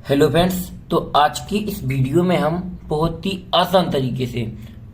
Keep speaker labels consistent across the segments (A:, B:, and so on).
A: Hello friends, तो आज की इस वीडियो में हम बहुत ही आसान तरीके से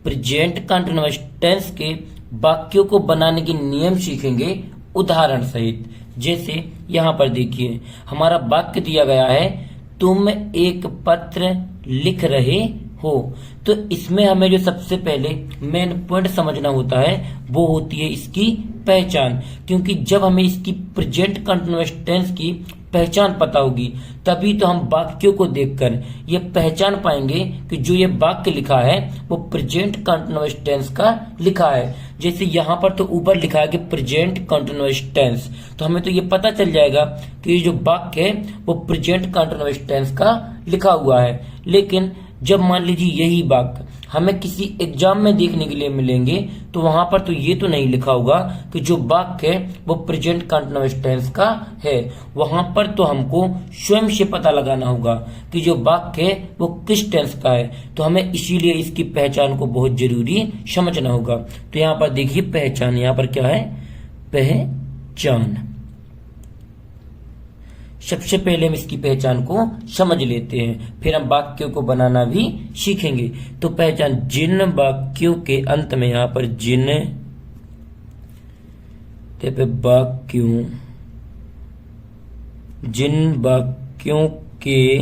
A: प्रेजेंट कंटीन्यूअस टेंस के वाक्यों को बनाने के नियम सीखेंगे उदाहरण सहित। जैसे यहाँ पर देखिए, हमारा वाक्य दिया गया है, तुम एक पत्र लिख रहे हो। तो इसमें हमें जो सबसे पहले मेन पॉइंट समझना होता है वो होती है इसकी पहचान, क्योंकि जब हमें इसकी प्रेजेंट कंटीन्यूअस टेंस की पहचान पता होगी तभी तो हम वाक्यों को देखकर ये पहचान पाएंगे कि जो ये वाक्य लिखा है वो प्रेजेंट कंटीन्यूअस टेंस का लिखा है। जैसे यहाँ पर तो ऊपर लिखा है कि प्रेजेंट कंटीन्यूअस टेंस, तो हमें तो ये पता चल जाएगा कि जो वाक्य है वो प्रेजेंट कंटीन्यूअस टेंस का लिखा हुआ है। लेकिन जब मान लीजिए यही वाक्य हमें किसी एग्जाम में देखने के लिए मिलेंगे तो वहां पर तो ये तो नहीं लिखा होगा कि जो वाक्य है वो प्रेजेंट कंटीन्यूअस टेंस का है। वहां पर तो हमको स्वयं से पता लगाना होगा कि जो वाक्य है वो किस टेंस का है। तो हमें इसीलिए इसकी पहचान को बहुत जरूरी समझना होगा। तो यहाँ पर देखिए पहचान, यहाँ पर क्या है, पहचान। सबसे पहले हम इसकी पहचान को समझ लेते हैं, फिर हम वाक्यों को बनाना भी सीखेंगे। तो पहचान, जिन वाक्यों के अंत में, यहां पर जिन वाक्यों के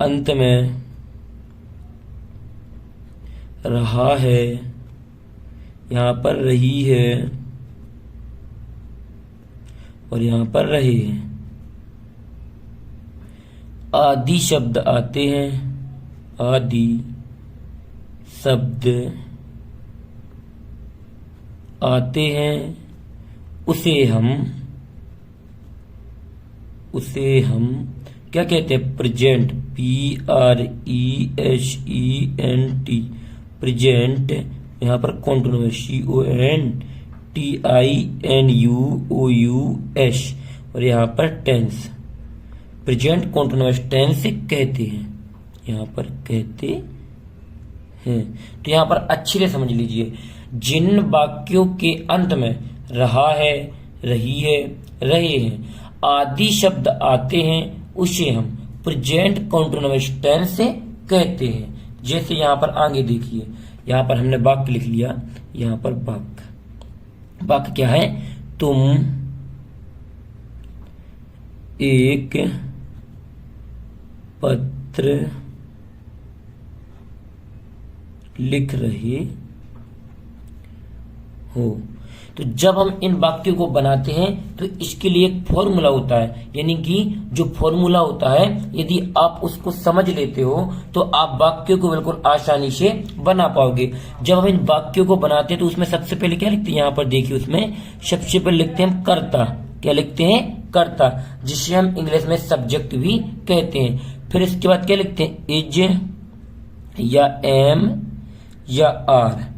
A: अंत में रहा है, यहां पर रही है और यहां पर रहे हैं, आदि शब्द आते हैं, आदि शब्द आते हैं, उसे हम क्या कहते हैं, प्रेजेंट, PRESENT, प्रेजेंट। यहां पर कॉन्टिन्यूअस, CONTINUOUS, और यहाँ पर टेंस, प्रेजेंट कॉन्टिन्यूअस टेंस कहते हैं, यहाँ पर कहते हैं। तो यहाँ पर अच्छे से समझ लीजिए, जिन वाक्यों के अंत में रहा है, रही है, रहे हैं, आदि शब्द आते हैं, उसे हम प्रेजेंट कॉन्टिन्यूअस टेंस कहते हैं। जैसे यहाँ पर आगे देखिए, यहाँ पर हमने वाक्य लिख लिया, यहाँ पर वाक्य क्या है, तुम एक पत्र लिख रहे हो। तो जब हम इन वाक्यों को बनाते हैं तो इसके लिए एक फॉर्मूला होता है, यानी कि जो फॉर्मूला होता है यदि आप उसको समझ लेते हो तो आप वाक्यों को बिल्कुल आसानी से बना पाओगे। जब हम इन वाक्यों को बनाते हैं तो उसमें सबसे पहले क्या लिखते हैं, यहाँ पर देखिए, उसमें सबसे पहले लिखते हैं हम कर्ता। क्या लिखते हैं, कर्ता, जिसे हम इंग्लिश में सब्जेक्ट भी कहते हैं। फिर इसके बाद क्या लिखते हैं, इज या एम या आर।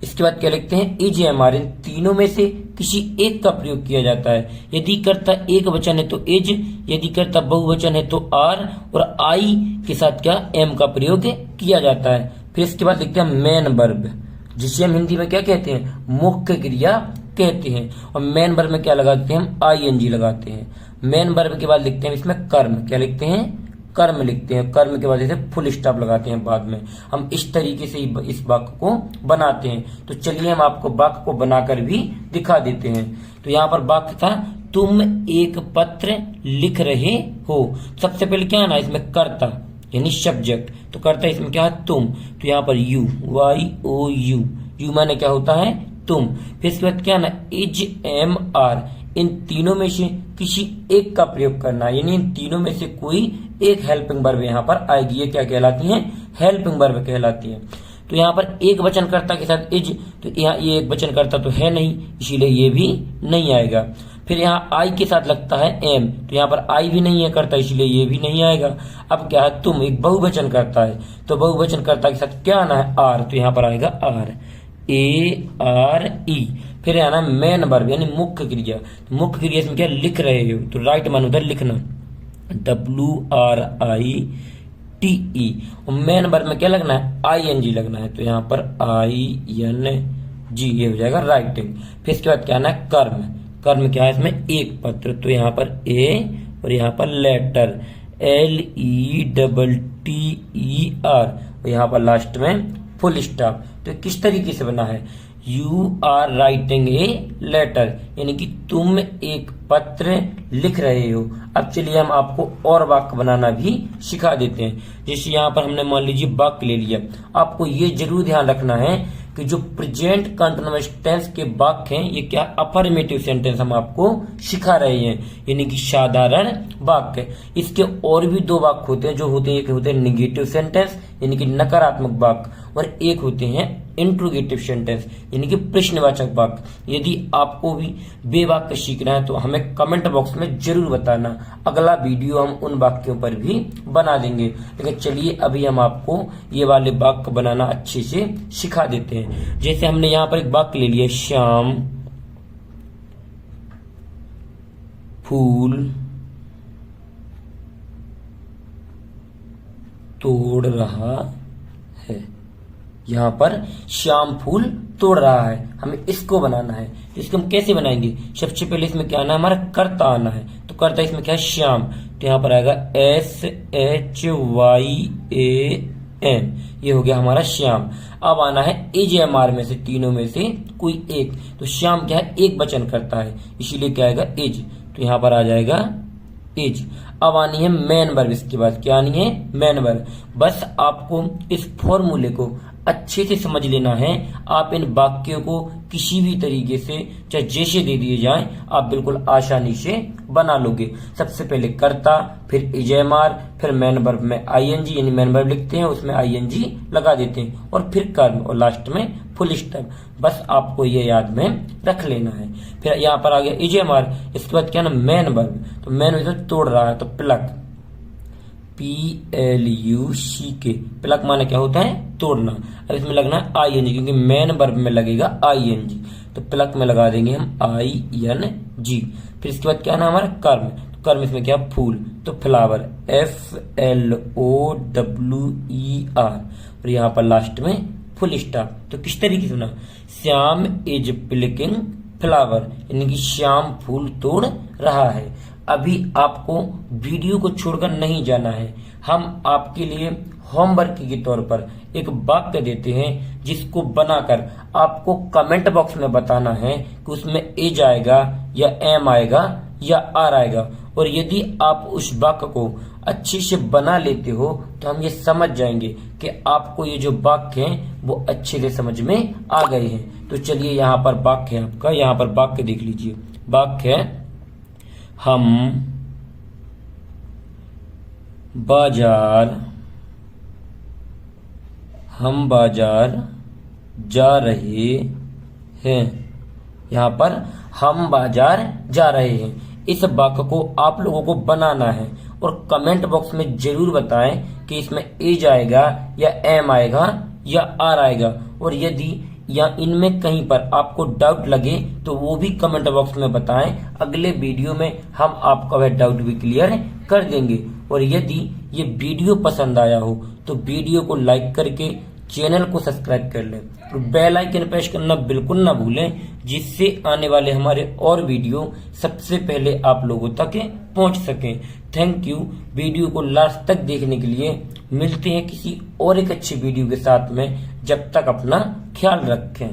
A: इसके बाद क्या लिखते हैं, इज या एम आर। इन तीनों में से किसी एक का प्रयोग किया जाता है। यदि कर्ता एक वचन है तो इज, यदि कर्ता बहुवचन है तो आर, और आई के साथ क्या, एम का प्रयोग किया जाता है। फिर इसके बाद लिखते हैं मेन वर्ब, जिसे हम हिंदी में क्या कहते हैं, मुख्य क्रिया कहते हैं। और मेन वर्ब में क्या लगाते हैं, हम ING लगाते हैं। मेन वर्ब के बाद लिखते हैं इसमें कर्म। क्या लिखते हैं, कर्म लिखते हैं। कर्म के बाद इसे फुल स्टॉप लगाते हैं बाद में। हम इस तरीके से इस वाक्य को बनाते हैं। तो चलिए हम आपको वाक्य को बनाकर भी दिखा देते हैं। तो यहाँ पर वाक्य था, तुम एक पत्र लिख रहे हो। सबसे पहले क्या आना, इसमें कर्ता यानी सब्जेक्ट, तो कर्ता इसमें क्या है, तुम। तो यहाँ पर YOU, यू माने क्या होता है, तुम। फिर इसके बाद क्या ना, इज एम आर। इन तीनों में से किसी एक का प्रयोग करना, यानी इन तीनों में से कोई एक हेल्पिंग वर्ब यहाँ पर आएगी। ये क्या कहलाती है, हेल्पिंग वर्ब कहलाती है। तो यहाँ पर एक वचन कर्ता के साथ इज, तो यहाँ ये एक वचन कर्ता तो है नहीं, इसीलिए ये भी नहीं आएगा। फिर यहाँ आई के साथ लगता है एम, तो यहाँ पर आई भी नहीं है कर्ता, इसलिए ये भी नहीं आएगा। अब क्या है, तुम एक बहुवचन कर्ता है, तो बहुवचन कर्ता के साथ क्या आना है, आर, तो यहाँ पर आएगा आर, ARE। फिर आना मेन वर्ब यानी मुख्य क्रिया। तो मुख्य क्रिया इसमें क्या, लिख रहे हो, तो राइट मान उधर लिखना, WRITE। और मेन वर्ब में क्या लगना है, ING लगना है, तो यहाँ पर ING, ये हो जाएगा राइटिंग। फिर इसके बाद क्या आना है, कर्म। कर्म क्या है इसमें, एक पत्र, तो यहाँ पर ए और यहाँ पर लेटर, LETTER, और यहाँ पर लास्ट में फुल स्टॉप। तो किस तरीके से बना है, you are writing a letter, यानी कि तुम एक पत्र लिख रहे हो। अब चलिए हम आपको और वाक्य बनाना भी सिखा देते हैं। जैसे यहाँ पर हमने मान लीजिए वाक्य ले लिया, आपको ये जरूर ध्यान रखना है कि जो प्रेजेंट कंटीन्यूअस टेंस के वाक्य हैं ये क्या अफर्मेटिव सेंटेंस हम आपको सिखा रहे हैं, यानी कि साधारण वाक्य। इसके और भी दो वाक्य होते हैं, जो होते हैं एक होते हैं निगेटिव सेंटेंस यानी कि नकारात्मक वाक्य, और एक होते हैं इंट्रोगेटिव सेंटेंस यानी कि प्रश्नवाचक वाक्य। यदि आपको भी वे वाक्य सीखना है तो हमें कमेंट बॉक्स में जरूर बताना, अगला वीडियो हम उन वाक्यों पर भी बना देंगे। लेकिन चलिए अभी हम आपको ये वाले वाक्य बनाना अच्छे से सिखा देते हैं। जैसे हमने यहाँ पर एक वाक्य ले लिया, श्याम फूल तोड़ रहा है। यहाँ पर श्याम फूल तोड़ रहा है, हमें इसको बनाना है। तो इसको हम कैसे बनाएंगे, सबसे पहले इसमें क्या आना है, हमारा कर्ता आना है। तो कर्ता इसमें क्या है, श्याम, तो यहाँ पर आएगा SHYAM, ये हो गया हमारा श्याम। अब आना है AJMR में से, तीनों में से कोई एक, तो श्याम क्या है, एक वचन करता है, इसीलिए क्या आएगा, एज, तो यहाँ पर आ जाएगा एज। अब आनी है मैन वर्ब, इसके बाद क्या आनी है, मैन वर्ब। बस आपको इस फॉर्मूले को अच्छे से समझ लेना है। आप इन वाक्यों को किसी भी तरीके से चाहे जैसे दे दिए जाएं, आप बिल्कुल आसानी से बना लोगे। सबसे पहले कर्ता, फिर एजेमार, फिर मैन वर्ब में ING, यानी मैन वर्ब लिखते हैं उसमें ING लगा देते हैं, और फिर कर्म, और लास्ट में फुल स्टॉप। बस आपको ये याद में रख लेना है। फिर यहाँ पर आ गया एजेमार, इसके बाद क्या ना मैन वर्ब, तो मैन वर्ब तोड़ रहा है, तो प्लक, PLUCK, प्लक माने क्या होता है, तोड़ना। अब इसमें लगना है ING, क्योंकि मैन वर्ब में लगेगा ING, तो प्लक में लगा देंगे हम ING। फिर इसके बाद क्या ना हमारा कर्म, तो कर्म इसमें क्या, फूल, तो फ्लावर, FLOWER, और यहाँ पर लास्ट में फुल स्टॉप। तो किस तरीके से सुना, श्याम इज प्लकिंग फ्लावर, यानी कि श्याम फूल तोड़ रहा है। अभी आपको वीडियो को छोड़कर नहीं जाना है, हम आपके लिए होमवर्क के तौर पर एक वाक्य देते हैं, जिसको बनाकर आपको कमेंट बॉक्स में बताना है कि उसमें एज आएगा या एम आएगा या आर आएगा। और यदि आप उस वाक्य को अच्छे से बना लेते हो तो हम ये समझ जाएंगे कि आपको ये जो वाक्य हैं वो अच्छे से समझ में आ गए हैं। तो चलिए यहाँ पर वाक्य है आपका, यहाँ पर वाक्य देख लीजिए। वाक्य है, हम बाजार जा रहे हैं। यहाँ पर हम बाजार जा रहे हैं, इस वाक्य को आप लोगों को बनाना है और कमेंट बॉक्स में जरूर बताएं कि इसमें एज आएगा या एम आएगा या आर आएगा। और यदि या इनमें कहीं पर आपको डाउट लगे तो वो भी कमेंट बॉक्स में बताएं, अगले वीडियो में हम आपका वह डाउट भी क्लियर कर देंगे। और यदि ये वीडियो पसंद आया हो तो वीडियो को लाइक करके चैनल को सब्सक्राइब कर लें और बेल आइकन प्रेस करना बिल्कुल ना भूलें, जिससे आने वाले हमारे और वीडियो सबसे पहले आप लोगों तक पहुंच सकें। थैंक यू वीडियो को लास्ट तक देखने के लिए। मिलते हैं किसी और एक अच्छी वीडियो के साथ में, जब तक अपना ख्याल रखें।